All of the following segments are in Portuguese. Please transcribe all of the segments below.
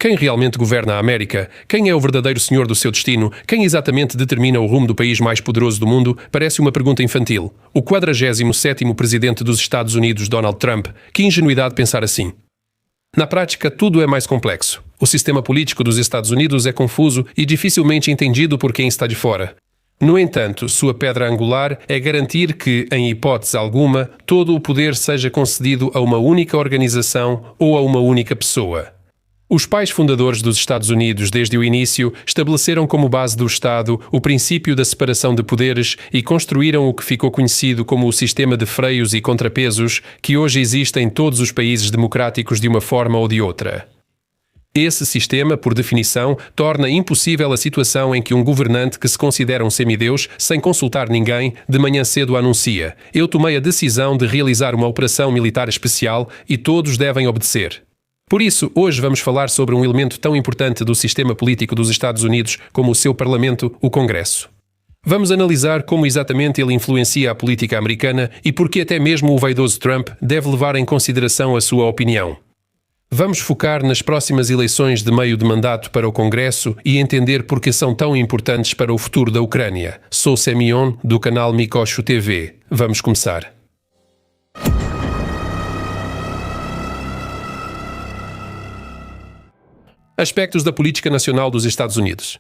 Quem realmente governa a América? Quem é o verdadeiro senhor do seu destino? Quem exatamente determina o rumo do país mais poderoso do mundo? Parece uma pergunta infantil. O 47º presidente dos Estados Unidos, Donald Trump. Que ingenuidade pensar assim. Na prática, tudo é mais complexo. O sistema político dos Estados Unidos é confuso e dificilmente entendido por quem está de fora. No entanto, sua pedra angular é garantir que, em hipótese alguma, todo o poder seja concedido a uma única organização ou a uma única pessoa. Os pais fundadores dos Estados Unidos, desde o início, estabeleceram como base do Estado o princípio da separação de poderes e construíram o que ficou conhecido como o sistema de freios e contrapesos que hoje existe em todos os países democráticos de uma forma ou de outra. Esse sistema, por definição, torna impossível a situação em que um governante que se considera um semideus, sem consultar ninguém, de manhã cedo anuncia: "Eu tomei a decisão de realizar uma operação militar especial e todos devem obedecer." Por isso, hoje vamos falar sobre um elemento tão importante do sistema político dos Estados Unidos como o seu Parlamento, o Congresso. Vamos analisar como exatamente ele influencia a política americana e por que até mesmo o vaidoso Trump deve levar em consideração a sua opinião. Vamos focar nas próximas eleições de meio de mandato para o Congresso e entender por que são tão importantes para o futuro da Ucrânia. Sou Semyon, do canal Mikosho TV. Vamos começar. Aspectos da política nacional dos Estados Unidos.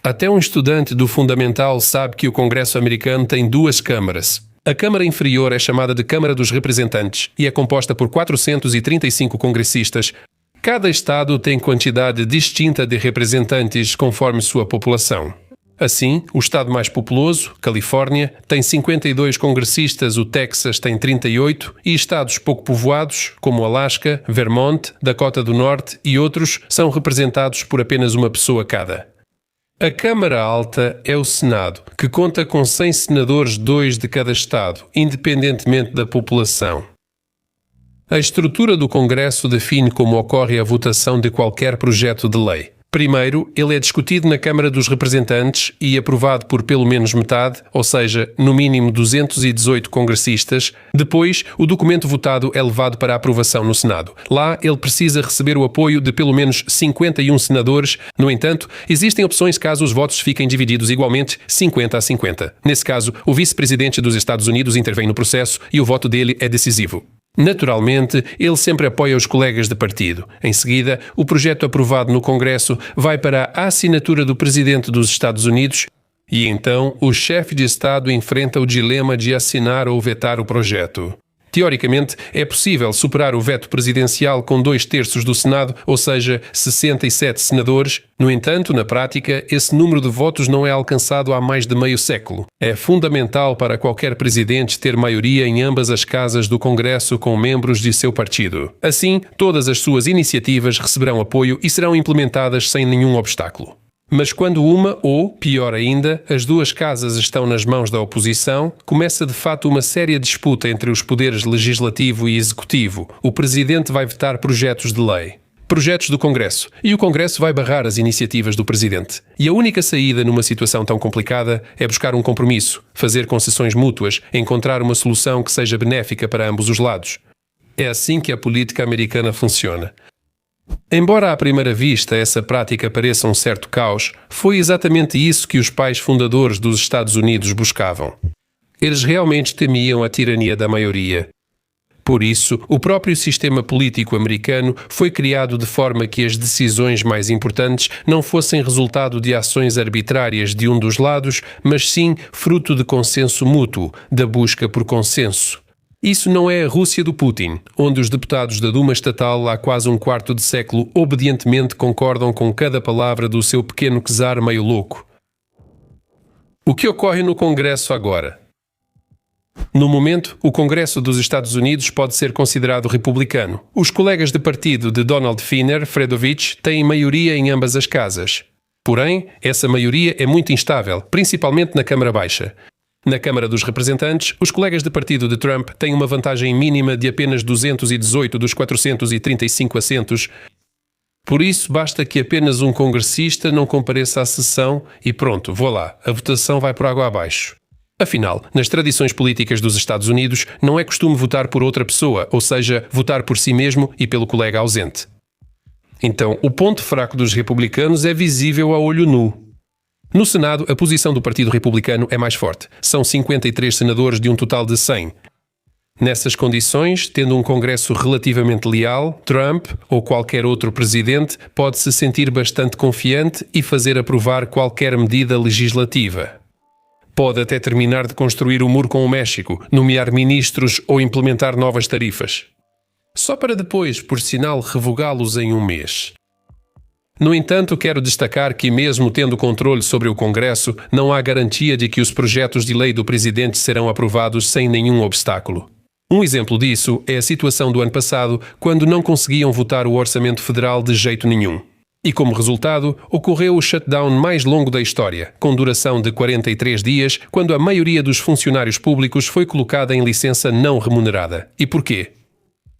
Até um estudante do fundamental sabe que o Congresso americano tem duas câmaras. A Câmara Inferior é chamada de Câmara dos Representantes e é composta por 435 congressistas. Cada estado tem quantidade distinta de representantes conforme sua população. Assim, o estado mais populoso, Califórnia, tem 52 congressistas, o Texas tem 38 e estados pouco povoados, como Alasca, Vermont, Dakota do Norte e outros, são representados por apenas uma pessoa cada. A Câmara Alta é o Senado, que conta com 100 senadores, 2 de cada estado, independentemente da população. A estrutura do Congresso define como ocorre a votação de qualquer projeto de lei. Primeiro, ele é discutido na Câmara dos Representantes e aprovado por pelo menos metade, ou seja, no mínimo 218 congressistas. Depois, o documento votado é levado para aprovação no Senado. Lá, ele precisa receber o apoio de pelo menos 51 senadores. No entanto, existem opções caso os votos fiquem divididos igualmente 50 a 50. Nesse caso, o vice-presidente dos Estados Unidos intervém no processo e o voto dele é decisivo. Naturalmente, ele sempre apoia os colegas de partido. Em seguida, o projeto aprovado no Congresso vai para a assinatura do presidente dos Estados Unidos e então o chefe de Estado enfrenta o dilema de assinar ou vetar o projeto. Teoricamente, é possível superar o veto presidencial com 2/3 do Senado, ou seja, 67 senadores. No entanto, na prática, esse número de votos não é alcançado há mais de meio século. É fundamental para qualquer presidente ter maioria em ambas as casas do Congresso com membros de seu partido. Assim, todas as suas iniciativas receberão apoio e serão implementadas sem nenhum obstáculo. Mas quando uma, ou, pior ainda, as duas casas estão nas mãos da oposição, começa de fato uma séria disputa entre os poderes legislativo e executivo. O presidente vai vetar projetos de lei. Projetos do Congresso. E o Congresso vai barrar as iniciativas do presidente. E a única saída numa situação tão complicada é buscar um compromisso, fazer concessões mútuas, encontrar uma solução que seja benéfica para ambos os lados. É assim que a política americana funciona. Embora à primeira vista essa prática pareça um certo caos, foi exatamente isso que os pais fundadores dos Estados Unidos buscavam. Eles realmente temiam a tirania da maioria. Por isso, o próprio sistema político americano foi criado de forma que as decisões mais importantes não fossem resultado de ações arbitrárias de um dos lados, mas sim fruto de consenso mútuo, da busca por consenso. Isso não é a Rússia do Putin, onde os deputados da Duma estatal há quase um quarto de século obedientemente concordam com cada palavra do seu pequeno czar meio louco. O que ocorre no Congresso agora? No momento, o Congresso dos Estados Unidos pode ser considerado republicano. Os colegas de partido de Donald Finner, Fredovich, têm maioria em ambas as casas. Porém, essa maioria é muito instável, principalmente na Câmara Baixa. Na Câmara dos Representantes, os colegas de partido de Trump têm uma vantagem mínima de apenas 218 dos 435 assentos. Por isso, basta que apenas um congressista não compareça à sessão e pronto, voilá, a votação vai por água abaixo. Afinal, nas tradições políticas dos Estados Unidos, não é costume votar por outra pessoa, ou seja, votar por si mesmo e pelo colega ausente. Então, o ponto fraco dos republicanos é visível a olho nu. No Senado, a posição do Partido Republicano é mais forte. São 53 senadores de um total de 100. Nessas condições, tendo um Congresso relativamente leal, Trump ou qualquer outro presidente pode se sentir bastante confiante e fazer aprovar qualquer medida legislativa. Pode até terminar de construir o muro com o México, nomear ministros ou implementar novas tarifas. Só para depois, por sinal, revogá-los em um mês. No entanto, quero destacar que, mesmo tendo controle sobre o Congresso, não há garantia de que os projetos de lei do presidente serão aprovados sem nenhum obstáculo. Um exemplo disso é a situação do ano passado, quando não conseguiam votar o orçamento federal de jeito nenhum. E como resultado, ocorreu o shutdown mais longo da história, com duração de 43 dias, quando a maioria dos funcionários públicos foi colocada em licença não remunerada. E porquê?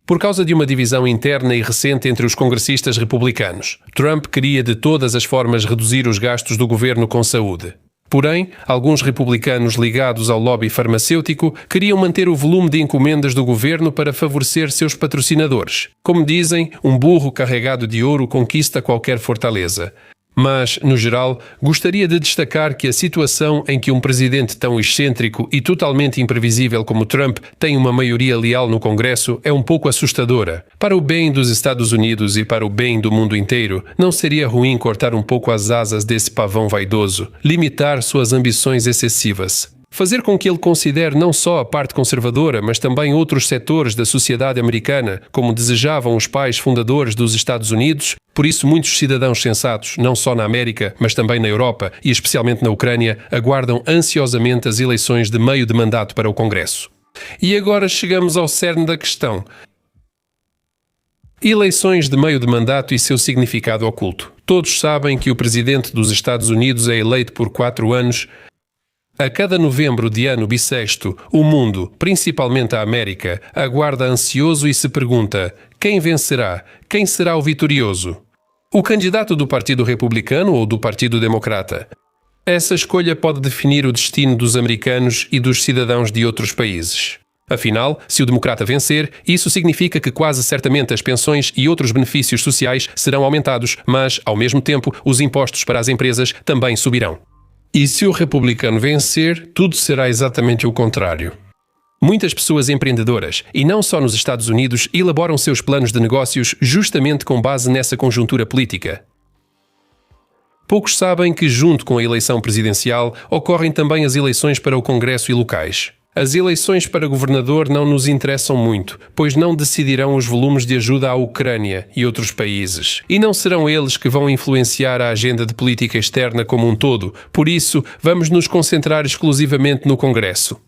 Por causa de uma divisão interna e recente entre os congressistas republicanos. Trump queria de todas as formas reduzir os gastos do governo com saúde. Porém, alguns republicanos ligados ao lobby farmacêutico queriam manter o volume de encomendas do governo para favorecer seus patrocinadores. Como dizem, um burro carregado de ouro conquista qualquer fortaleza. Mas, no geral, gostaria de destacar que a situação em que um presidente tão excêntrico e totalmente imprevisível como Trump tem uma maioria leal no Congresso é um pouco assustadora. Para o bem dos Estados Unidos e para o bem do mundo inteiro, não seria ruim cortar um pouco as asas desse pavão vaidoso, limitar suas ambições excessivas. Fazer com que ele considere não só a parte conservadora, mas também outros setores da sociedade americana, como desejavam os pais fundadores dos Estados Unidos. Por isso, muitos cidadãos sensatos, não só na América, mas também na Europa e especialmente na Ucrânia, aguardam ansiosamente as eleições de meio de mandato para o Congresso. E agora chegamos ao cerne da questão. Eleições de meio de mandato e seu significado oculto. Todos sabem que o presidente dos Estados Unidos é eleito por 4 anos. A cada novembro de ano bissexto, o mundo, principalmente a América, aguarda ansioso e se pergunta: quem vencerá? Quem será o vitorioso? O candidato do Partido Republicano ou do Partido Democrata? Essa escolha pode definir o destino dos americanos e dos cidadãos de outros países. Afinal, se o democrata vencer, isso significa que quase certamente as pensões e outros benefícios sociais serão aumentados, mas, ao mesmo tempo, os impostos para as empresas também subirão. E se o republicano vencer, tudo será exatamente o contrário. Muitas pessoas empreendedoras, e não só nos Estados Unidos, elaboram seus planos de negócios justamente com base nessa conjuntura política. Poucos sabem que, junto com a eleição presidencial, ocorrem também as eleições para o Congresso e locais. As eleições para governador não nos interessam muito, pois não decidirão os volumes de ajuda à Ucrânia e outros países. E não serão eles que vão influenciar a agenda de política externa como um todo, por isso vamos nos concentrar exclusivamente no Congresso.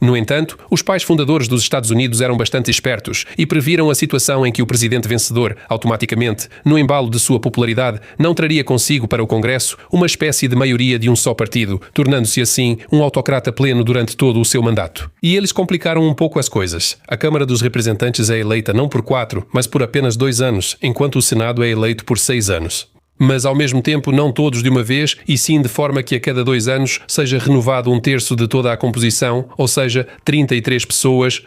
No entanto, os pais fundadores dos Estados Unidos eram bastante espertos e previram a situação em que o presidente vencedor, automaticamente, no embalo de sua popularidade, não traria consigo para o Congresso uma espécie de maioria de um só partido, tornando-se assim um autocrata pleno durante todo o seu mandato. E eles complicaram um pouco as coisas. A Câmara dos Representantes é eleita não por 4, mas por apenas 2 anos, enquanto o Senado é eleito por 6 anos. Mas, ao mesmo tempo, não todos de uma vez, e sim de forma que a cada 2 anos seja renovado 1/3 de toda a composição, ou seja, 33 pessoas.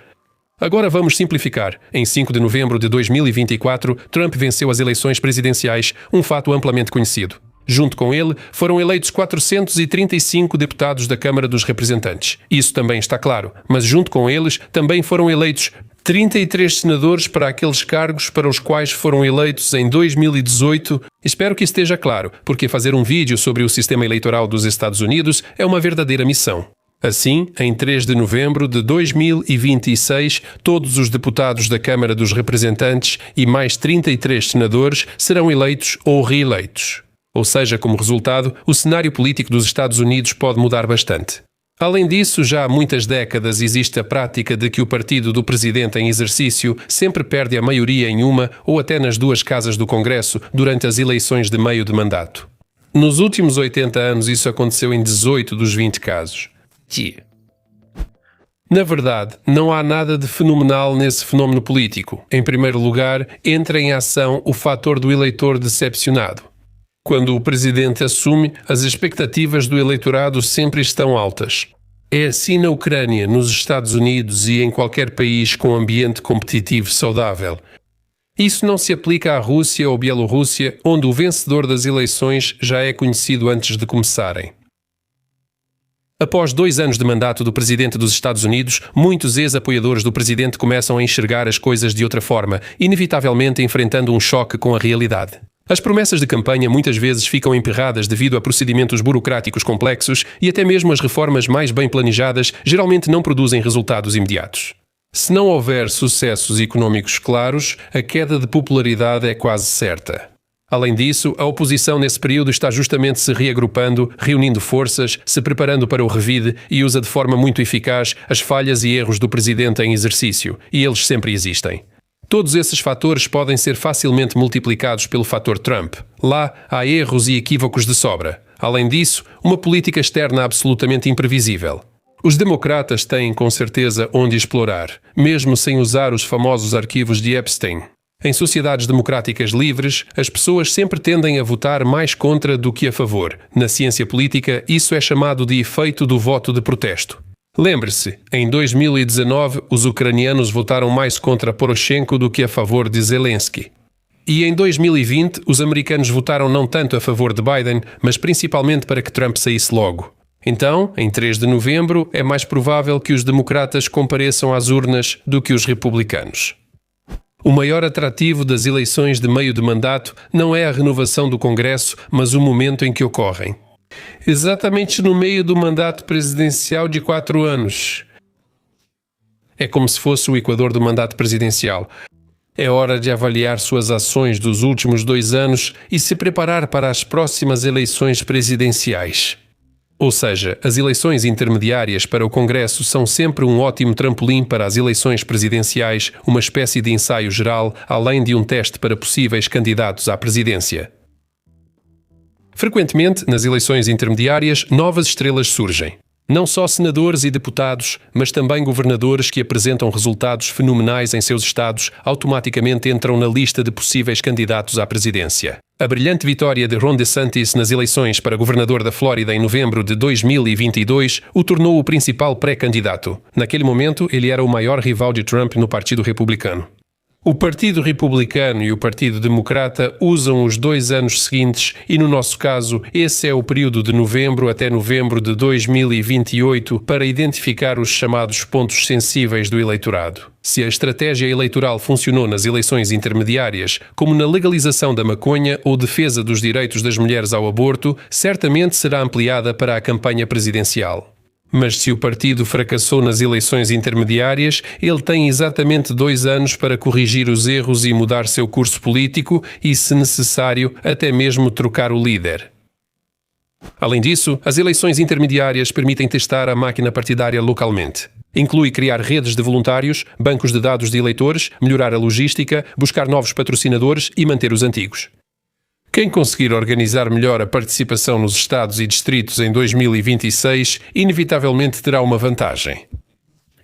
Agora vamos simplificar. Em 5 de novembro de 2024, Trump venceu as eleições presidenciais, um fato amplamente conhecido. Junto com ele, foram eleitos 435 deputados da Câmara dos Representantes. Isso também está claro, mas junto com eles também foram eleitos 33 senadores para aqueles cargos para os quais foram eleitos em 2018. Espero que esteja claro, porque fazer um vídeo sobre o sistema eleitoral dos Estados Unidos é uma verdadeira missão. Assim, em 3 de novembro de 2026, todos os deputados da Câmara dos Representantes e mais 33 senadores serão eleitos ou reeleitos. Ou seja, como resultado, o cenário político dos Estados Unidos pode mudar bastante. Além disso, já há muitas décadas existe a prática de que o partido do presidente em exercício sempre perde a maioria em uma ou até nas 2 casas do Congresso durante as eleições de meio de mandato. Nos últimos 80 anos isso aconteceu em 18 dos 20 casos. Na verdade, não há nada de fenomenal nesse fenómeno político. Em primeiro lugar, entra em ação o fator do eleitor decepcionado. Quando o presidente assume, as expectativas do eleitorado sempre estão altas. É assim na Ucrânia, nos Estados Unidos e em qualquer país com ambiente competitivo saudável. Isso não se aplica à Rússia ou Bielorrússia, onde o vencedor das eleições já é conhecido antes de começarem. Após 2 anos de mandato do presidente dos Estados Unidos, muitos ex-apoiadores do presidente começam a enxergar as coisas de outra forma, inevitavelmente enfrentando um choque com a realidade. As promessas de campanha muitas vezes ficam emperradas devido a procedimentos burocráticos complexos e até mesmo as reformas mais bem planejadas geralmente não produzem resultados imediatos. Se não houver sucessos econômicos claros, a queda de popularidade é quase certa. Além disso, a oposição nesse período está justamente se reagrupando, reunindo forças, se preparando para o revide e usa de forma muito eficaz as falhas e erros do presidente em exercício, e eles sempre existem. Todos esses fatores podem ser facilmente multiplicados pelo fator Trump. Lá há erros e equívocos de sobra. Além disso, uma política externa absolutamente imprevisível. Os democratas têm, com certeza, onde explorar, mesmo sem usar os famosos arquivos de Epstein. Em sociedades democráticas livres, as pessoas sempre tendem a votar mais contra do que a favor. Na ciência política, isso é chamado de efeito do voto de protesto. Lembre-se, em 2019, os ucranianos votaram mais contra Poroshenko do que a favor de Zelensky. E em 2020, os americanos votaram não tanto a favor de Biden, mas principalmente para que Trump saísse logo. Então, em 3 de novembro, é mais provável que os democratas compareçam às urnas do que os republicanos. O maior atrativo das eleições de meio de mandato não é a renovação do Congresso, mas o momento em que ocorrem. Exatamente no meio do mandato presidencial de 4 anos. É como se fosse o equador do mandato presidencial. É hora de avaliar suas ações dos últimos 2 anos e se preparar para as próximas eleições presidenciais. Ou seja, as eleições intermediárias para o Congresso são sempre um ótimo trampolim para as eleições presidenciais, uma espécie de ensaio geral, além de um teste para possíveis candidatos à presidência. Frequentemente, nas eleições intermediárias, novas estrelas surgem. Não só senadores e deputados, mas também governadores que apresentam resultados fenomenais em seus estados automaticamente entram na lista de possíveis candidatos à presidência. A brilhante vitória de Ron DeSantis nas eleições para governador da Flórida em novembro de 2022 o tornou o principal pré-candidato. Naquele momento, ele era o maior rival de Trump no Partido Republicano. O Partido Republicano e o Partido Democrata usam os 2 anos seguintes e, no nosso caso, esse é o período de novembro até novembro de 2028 para identificar os chamados pontos sensíveis do eleitorado. Se a estratégia eleitoral funcionou nas eleições intermediárias, como na legalização da maconha ou defesa dos direitos das mulheres ao aborto, certamente será ampliada para a campanha presidencial. Mas se o partido fracassou nas eleições intermediárias, ele tem exatamente 2 anos para corrigir os erros e mudar seu curso político e, se necessário, até mesmo trocar o líder. Além disso, as eleições intermediárias permitem testar a máquina partidária localmente. Inclui criar redes de voluntários, bancos de dados de eleitores, melhorar a logística, buscar novos patrocinadores e manter os antigos. Quem conseguir organizar melhor a participação nos estados e distritos em 2026, inevitavelmente terá uma vantagem.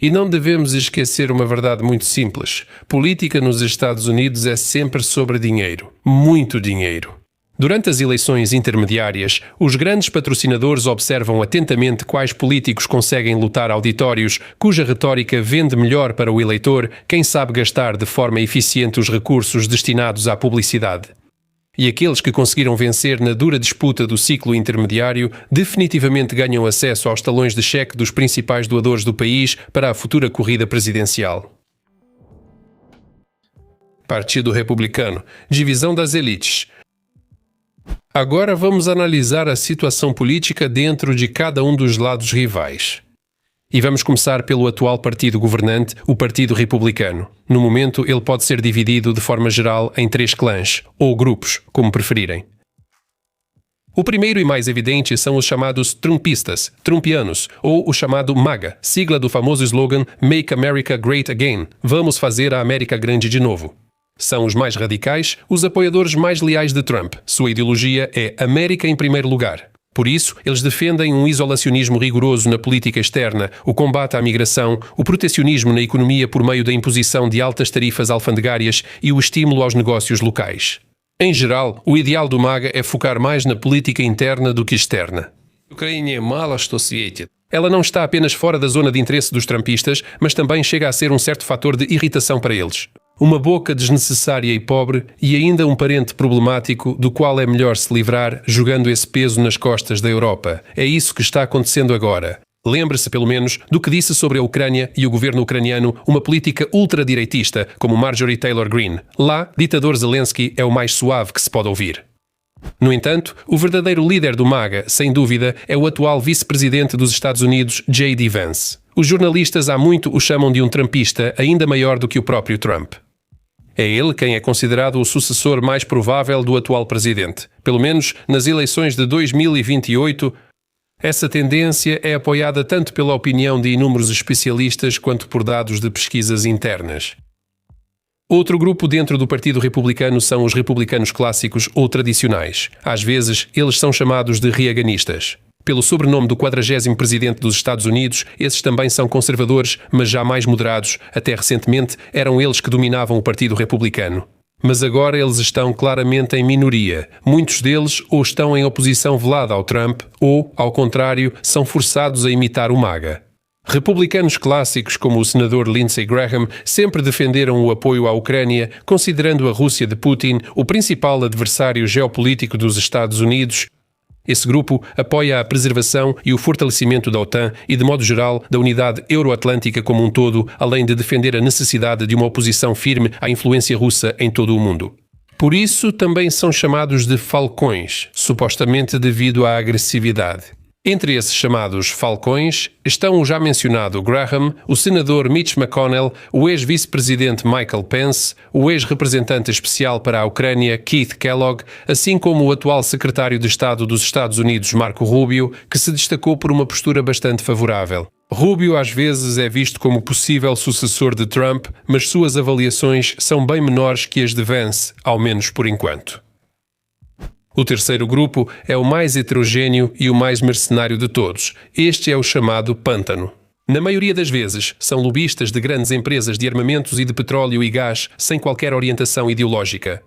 E não devemos esquecer uma verdade muito simples. Política nos Estados Unidos é sempre sobre dinheiro. Muito dinheiro. Durante as eleições intermediárias, os grandes patrocinadores observam atentamente quais políticos conseguem lotar auditórios, cuja retórica vende melhor para o eleitor, quem sabe gastar de forma eficiente os recursos destinados à publicidade. E aqueles que conseguiram vencer na dura disputa do ciclo intermediário definitivamente ganham acesso aos talões de cheque dos principais doadores do país para a futura corrida presidencial. Partido Republicano. Divisão das elites. Agora vamos analisar a situação política dentro de cada um dos lados rivais. E vamos começar pelo atual partido governante, o Partido Republicano. No momento, ele pode ser dividido de forma geral em 3 clãs, ou grupos, como preferirem. O primeiro e mais evidente são os chamados trumpistas, trumpianos, ou o chamado MAGA, sigla do famoso slogan Make America Great Again, vamos fazer a América grande de novo. São os mais radicais, os apoiadores mais leais de Trump. Sua ideologia é América em primeiro lugar. Por isso, eles defendem um isolacionismo rigoroso na política externa, o combate à migração, o protecionismo na economia por meio da imposição de altas tarifas alfandegárias e o estímulo aos negócios locais. Em geral, o ideal do MAGA é focar mais na política interna do que externa. Ela não está apenas fora da zona de interesse dos trumpistas, mas também chega a ser um certo fator de irritação para eles. Uma boca desnecessária e pobre e ainda um parente problemático do qual é melhor se livrar jogando esse peso nas costas da Europa. É isso que está acontecendo agora. Lembre-se, pelo menos, do que disse sobre a Ucrânia e o governo ucraniano uma política ultradireitista, como Marjorie Taylor Greene. Lá, ditador Zelensky é o mais suave que se pode ouvir. No entanto, o verdadeiro líder do MAGA, sem dúvida, é o atual vice-presidente dos Estados Unidos, J.D. Vance. Os jornalistas há muito o chamam de um trumpista ainda maior do que o próprio Trump. É ele quem é considerado o sucessor mais provável do atual presidente. Pelo menos nas eleições de 2028, essa tendência é apoiada tanto pela opinião de inúmeros especialistas quanto por dados de pesquisas internas. Outro grupo dentro do Partido Republicano são os republicanos clássicos ou tradicionais. Às vezes, eles são chamados de reaganistas. Pelo sobrenome do 40º presidente dos Estados Unidos, esses também são conservadores, mas já mais moderados. Até recentemente, eram eles que dominavam o Partido Republicano. Mas agora eles estão claramente em minoria. Muitos deles ou estão em oposição velada ao Trump ou, ao contrário, são forçados a imitar o MAGA. Republicanos clássicos como o senador Lindsey Graham sempre defenderam o apoio à Ucrânia, considerando a Rússia de Putin o principal adversário geopolítico dos Estados Unidos. Esse grupo apoia a preservação e o fortalecimento da OTAN e, de modo geral, da unidade euroatlântica como um todo, além de defender a necessidade de uma oposição firme à influência russa em todo o mundo. Por isso, também são chamados de falcões, supostamente devido à agressividade. Entre esses chamados falcões estão o já mencionado Graham, o senador Mitch McConnell, o ex-vice-presidente Michael Pence, o ex-representante especial para a Ucrânia Keith Kellogg, assim como o atual secretário de Estado dos Estados Unidos Marco Rubio, que se destacou por uma postura bastante favorável. Rubio às vezes é visto como possível sucessor de Trump, mas suas avaliações são bem menores que as de Vance, ao menos por enquanto. O terceiro grupo é o mais heterogêneo e o mais mercenário de todos. Este é o chamado pântano. Na maioria das vezes, são lobistas de grandes empresas de armamentos e de petróleo e gás, sem qualquer orientação ideológica.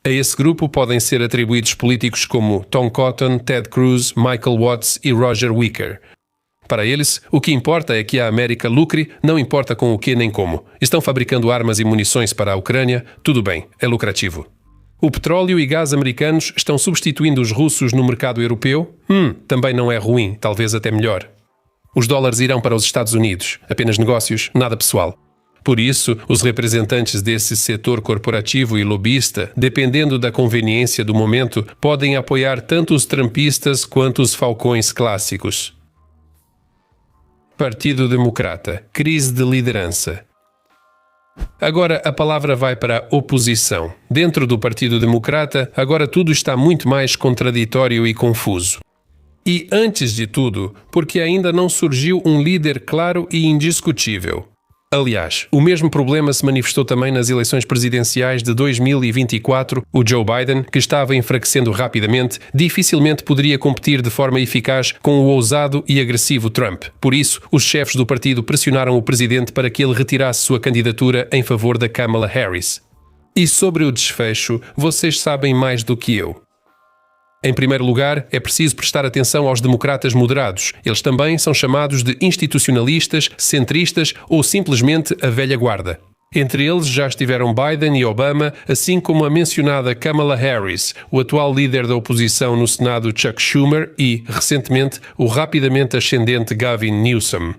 A esse grupo podem ser atribuídos políticos como Tom Cotton, Ted Cruz, Michael Watts e Roger Wicker. Para eles, o que importa é que a América lucre, não importa com o que nem como. Estão fabricando armas e munições para a Ucrânia, tudo bem, é lucrativo. O petróleo e gás americanos estão substituindo os russos no mercado europeu? Também não é ruim, talvez até melhor. Os dólares irão para os Estados Unidos, apenas negócios, nada pessoal. Por isso, os representantes desse setor corporativo e lobista, dependendo da conveniência do momento, podem apoiar tanto os trumpistas quanto os falcões clássicos. Partido Democrata. Crise de liderança. Agora a palavra vai para a oposição. Dentro do Partido Democrata, agora tudo está muito mais contraditório e confuso. E, antes de tudo, porque ainda não surgiu um líder claro e indiscutível. Aliás, o mesmo problema se manifestou também nas eleições presidenciais de 2024. O Joe Biden, que estava enfraquecendo rapidamente, dificilmente poderia competir de forma eficaz com o ousado e agressivo Trump. Por isso, os chefes do partido pressionaram o presidente para que ele retirasse sua candidatura em favor da Kamala Harris. E sobre o desfecho, vocês sabem mais do que eu. Em primeiro lugar, é preciso prestar atenção aos democratas moderados. Eles também são chamados de institucionalistas, centristas ou simplesmente a velha guarda. Entre eles já estiveram Biden e Obama, assim como a mencionada Kamala Harris, o atual líder da oposição no Senado Chuck Schumer e, recentemente, o rapidamente ascendente Gavin Newsom.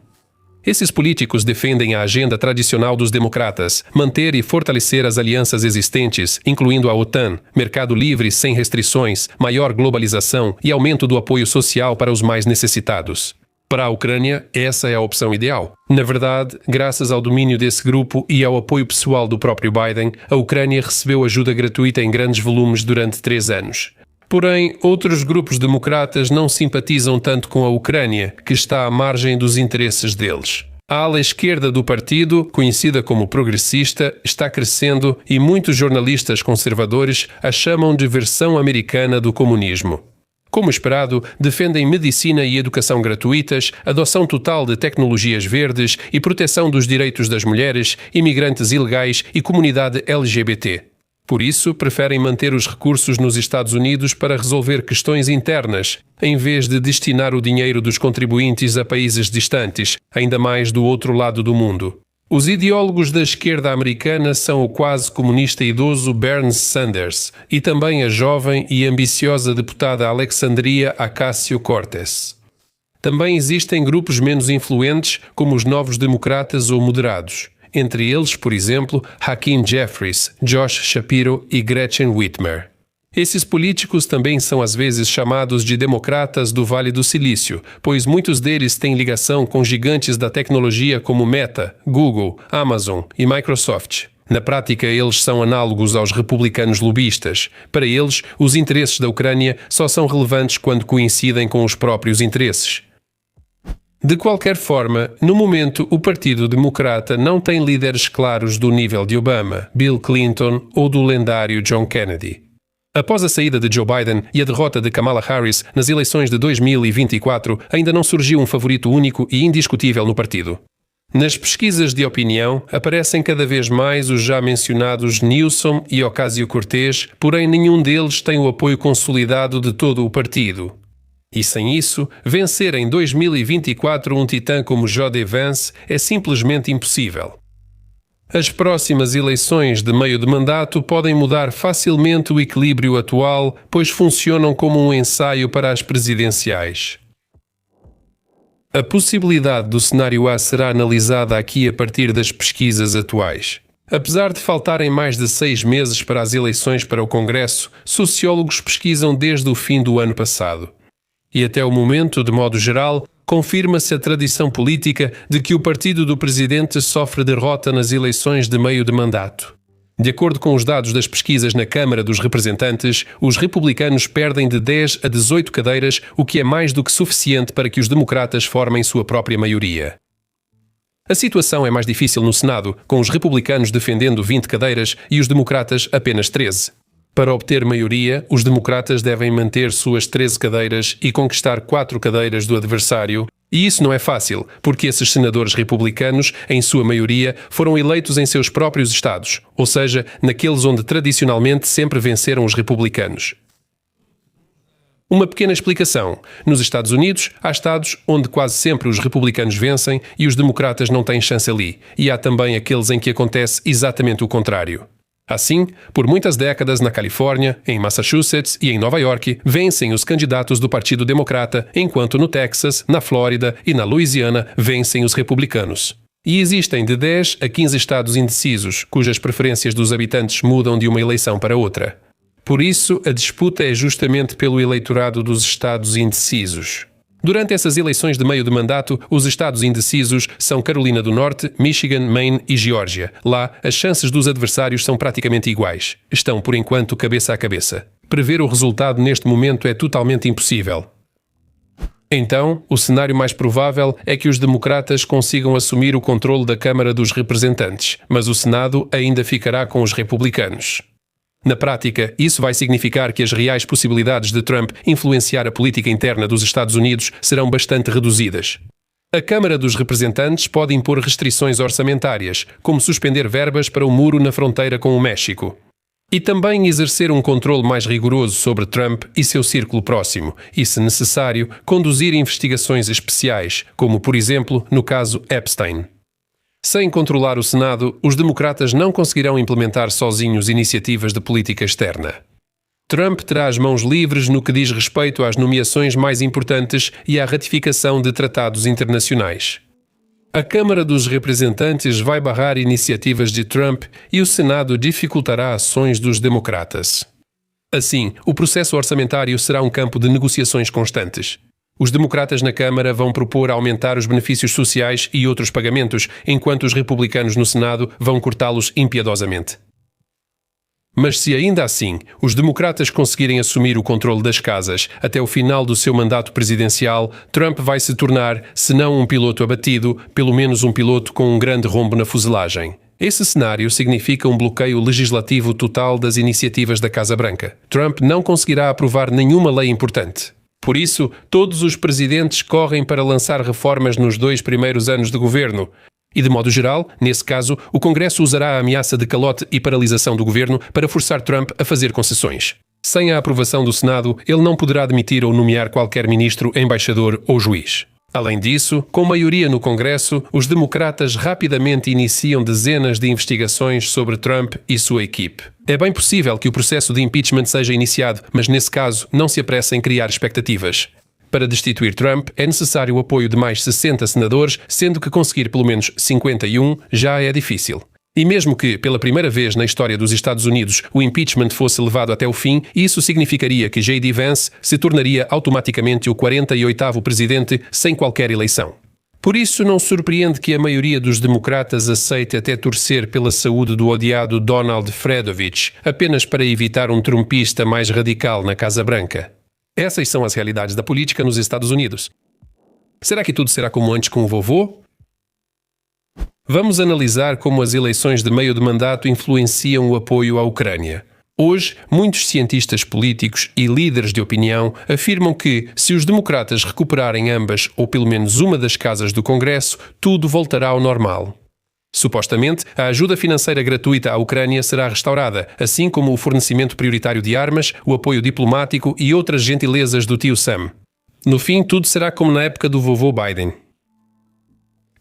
Esses políticos defendem a agenda tradicional dos democratas, manter e fortalecer as alianças existentes, incluindo a OTAN, mercado livre sem restrições, maior globalização e aumento do apoio social para os mais necessitados. Para a Ucrânia, essa é a opção ideal. Na verdade, graças ao domínio desse grupo e ao apoio pessoal do próprio Biden, a Ucrânia recebeu ajuda gratuita em grandes volumes durante 3 anos. Porém, outros grupos democratas não simpatizam tanto com a Ucrânia, que está à margem dos interesses deles. A ala esquerda do partido, conhecida como progressista, está crescendo e muitos jornalistas conservadores a chamam de versão americana do comunismo. Como esperado, defendem medicina e educação gratuitas, adoção total de tecnologias verdes e proteção dos direitos das mulheres, imigrantes ilegais e comunidade LGBT. Por isso, preferem manter os recursos nos Estados Unidos para resolver questões internas, em vez de destinar o dinheiro dos contribuintes a países distantes, ainda mais do outro lado do mundo. Os ideólogos da esquerda americana são o quase comunista idoso Bernie Sanders e também a jovem e ambiciosa deputada Alexandria Ocasio-Cortez. Também existem grupos menos influentes, como os novos democratas ou moderados. Entre eles, por exemplo, Hakeem Jeffries, Josh Shapiro e Gretchen Whitmer. Esses políticos também são às vezes chamados de democratas do Vale do Silício, pois muitos deles têm ligação com gigantes da tecnologia como Meta, Google, Amazon e Microsoft. Na prática, eles são análogos aos republicanos lobistas. Para eles, os interesses da Ucrânia só são relevantes quando coincidem com os próprios interesses. De qualquer forma, no momento, o Partido Democrata não tem líderes claros do nível de Obama, Bill Clinton ou do lendário John Kennedy. Após a saída de Joe Biden e a derrota de Kamala Harris nas eleições de 2024, ainda não surgiu um favorito único e indiscutível no partido. Nas pesquisas de opinião, aparecem cada vez mais os já mencionados Newsom e Ocasio-Cortez, porém nenhum deles tem o apoio consolidado de todo o partido. E sem isso, vencer em 2024 um titã como J.D. Vance é simplesmente impossível. As próximas eleições de meio de mandato podem mudar facilmente o equilíbrio atual, pois funcionam como um ensaio para as presidenciais. A possibilidade do cenário A será analisada aqui a partir das pesquisas atuais. Apesar de faltarem mais de 6 meses para as eleições para o Congresso, sociólogos pesquisam desde o fim do ano passado. E até o momento, de modo geral, confirma-se a tradição política de que o partido do presidente sofre derrota nas eleições de meio de mandato. De acordo com os dados das pesquisas na Câmara dos Representantes, os republicanos perdem de 10 a 18 cadeiras, o que é mais do que suficiente para que os democratas formem sua própria maioria. A situação é mais difícil no Senado, com os republicanos defendendo 20 cadeiras e os democratas apenas 13. Para obter maioria, os democratas devem manter suas 13 cadeiras e conquistar 4 cadeiras do adversário. E isso não é fácil, porque esses senadores republicanos, em sua maioria, foram eleitos em seus próprios estados, ou seja, naqueles onde tradicionalmente sempre venceram os republicanos. Uma pequena explicação. Nos Estados Unidos, há estados onde quase sempre os republicanos vencem e os democratas não têm chance ali, e há também aqueles em que acontece exatamente o contrário. Assim, por muitas décadas na Califórnia, em Massachusetts e em Nova York, vencem os candidatos do Partido Democrata, enquanto no Texas, na Flórida e na Louisiana vencem os republicanos. E existem de 10 a 15 estados indecisos, cujas preferências dos habitantes mudam de uma eleição para outra. Por isso, a disputa é justamente pelo eleitorado dos estados indecisos. Durante essas eleições de meio de mandato, os estados indecisos são Carolina do Norte, Michigan, Maine e Geórgia. Lá, as chances dos adversários são praticamente iguais. Estão, por enquanto, cabeça a cabeça. Prever o resultado neste momento é totalmente impossível. Então, o cenário mais provável é que os democratas consigam assumir o controle da Câmara dos Representantes, mas o Senado ainda ficará com os republicanos. Na prática, isso vai significar que as reais possibilidades de Trump influenciar a política interna dos Estados Unidos serão bastante reduzidas. A Câmara dos Representantes pode impor restrições orçamentárias, como suspender verbas para o muro na fronteira com o México. E também exercer um controle mais rigoroso sobre Trump e seu círculo próximo, e, se necessário, conduzir investigações especiais, como, por exemplo, no caso Epstein. Sem controlar o Senado, os democratas não conseguirão implementar sozinhos iniciativas de política externa. Trump terá as mãos livres no que diz respeito às nomeações mais importantes e à ratificação de tratados internacionais. A Câmara dos Representantes vai barrar iniciativas de Trump e o Senado dificultará ações dos democratas. Assim, o processo orçamentário será um campo de negociações constantes. Os democratas na Câmara vão propor aumentar os benefícios sociais e outros pagamentos, enquanto os republicanos no Senado vão cortá-los impiedosamente. Mas se ainda assim os democratas conseguirem assumir o controle das casas até o final do seu mandato presidencial, Trump vai se tornar, se não um piloto abatido, pelo menos um piloto com um grande rombo na fuselagem. Esse cenário significa um bloqueio legislativo total das iniciativas da Casa Branca. Trump não conseguirá aprovar nenhuma lei importante. Por isso, todos os presidentes correm para lançar reformas nos 2 primeiros anos de governo. E, de modo geral, nesse caso, o Congresso usará a ameaça de calote e paralisação do governo para forçar Trump a fazer concessões. Sem a aprovação do Senado, ele não poderá demitir ou nomear qualquer ministro, embaixador ou juiz. Além disso, com maioria no Congresso, os democratas rapidamente iniciam dezenas de investigações sobre Trump e sua equipe. É bem possível que o processo de impeachment seja iniciado, mas nesse caso não se apresse em criar expectativas. Para destituir Trump, é necessário o apoio de mais 60 senadores, sendo que conseguir pelo menos 51 já é difícil. E mesmo que, pela primeira vez na história dos Estados Unidos, o impeachment fosse levado até o fim, isso significaria que J.D. Vance se tornaria automaticamente o 48º presidente sem qualquer eleição. Por isso, não surpreende que a maioria dos democratas aceite até torcer pela saúde do odiado Donald Fredovich, apenas para evitar um trumpista mais radical na Casa Branca. Essas são as realidades da política nos Estados Unidos. Será que tudo será como antes com o vovô? Vamos analisar como as eleições de meio de mandato influenciam o apoio à Ucrânia. Hoje, muitos cientistas políticos e líderes de opinião afirmam que, se os democratas recuperarem ambas ou pelo menos uma das casas do Congresso, tudo voltará ao normal. Supostamente, a ajuda financeira gratuita à Ucrânia será restaurada, assim como o fornecimento prioritário de armas, o apoio diplomático e outras gentilezas do tio Sam. No fim, tudo será como na época do vovô Biden.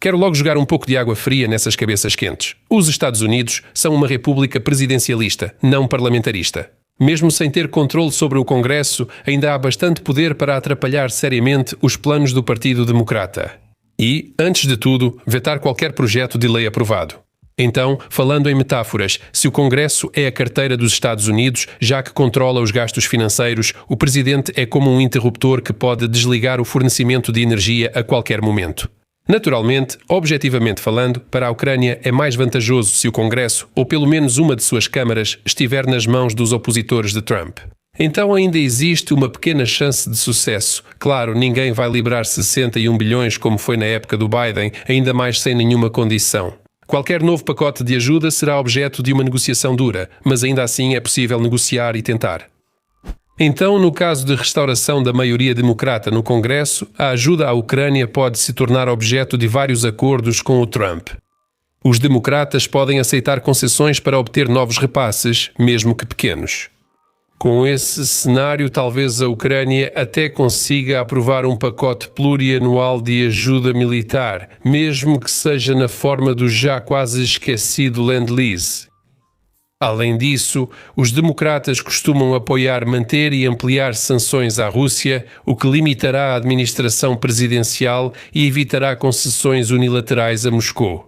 Quero logo jogar um pouco de água fria nessas cabeças quentes. Os Estados Unidos são uma república presidencialista, não parlamentarista. Mesmo sem ter controle sobre o Congresso, ainda há bastante poder para atrapalhar seriamente os planos do Partido Democrata. E, antes de tudo, vetar qualquer projeto de lei aprovado. Então, falando em metáforas, se o Congresso é a carteira dos Estados Unidos, já que controla os gastos financeiros, o presidente é como um interruptor que pode desligar o fornecimento de energia a qualquer momento. Naturalmente, objetivamente falando, para a Ucrânia é mais vantajoso se o Congresso, ou pelo menos uma de suas câmaras, estiver nas mãos dos opositores de Trump. Então ainda existe uma pequena chance de sucesso. Claro, ninguém vai liberar 61 bilhões como foi na época do Biden, ainda mais sem nenhuma condição. Qualquer novo pacote de ajuda será objeto de uma negociação dura, mas ainda assim é possível negociar e tentar. Então, no caso de restauração da maioria democrata no Congresso, a ajuda à Ucrânia pode se tornar objeto de vários acordos com o Trump. Os democratas podem aceitar concessões para obter novos repasses, mesmo que pequenos. Com esse cenário, talvez a Ucrânia até consiga aprovar um pacote plurianual de ajuda militar, mesmo que seja na forma do já quase esquecido Lend-Lease. Além disso, os democratas costumam apoiar manter e ampliar sanções à Rússia, o que limitará a administração presidencial e evitará concessões unilaterais a Moscou.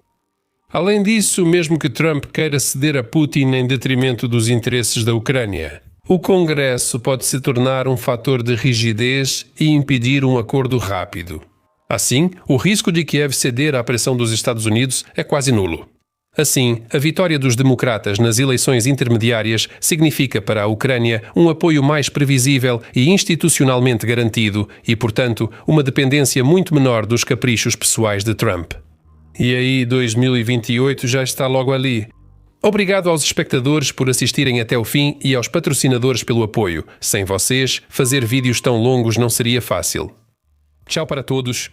Além disso, mesmo que Trump queira ceder a Putin em detrimento dos interesses da Ucrânia, o Congresso pode se tornar um fator de rigidez e impedir um acordo rápido. Assim, o risco de Kiev ceder à pressão dos Estados Unidos é quase nulo. Assim, a vitória dos democratas nas eleições intermediárias significa para a Ucrânia um apoio mais previsível e institucionalmente garantido e, portanto, uma dependência muito menor dos caprichos pessoais de Trump. E aí, 2028 já está logo ali. Obrigado aos espectadores por assistirem até o fim e aos patrocinadores pelo apoio. Sem vocês, fazer vídeos tão longos não seria fácil. Tchau para todos.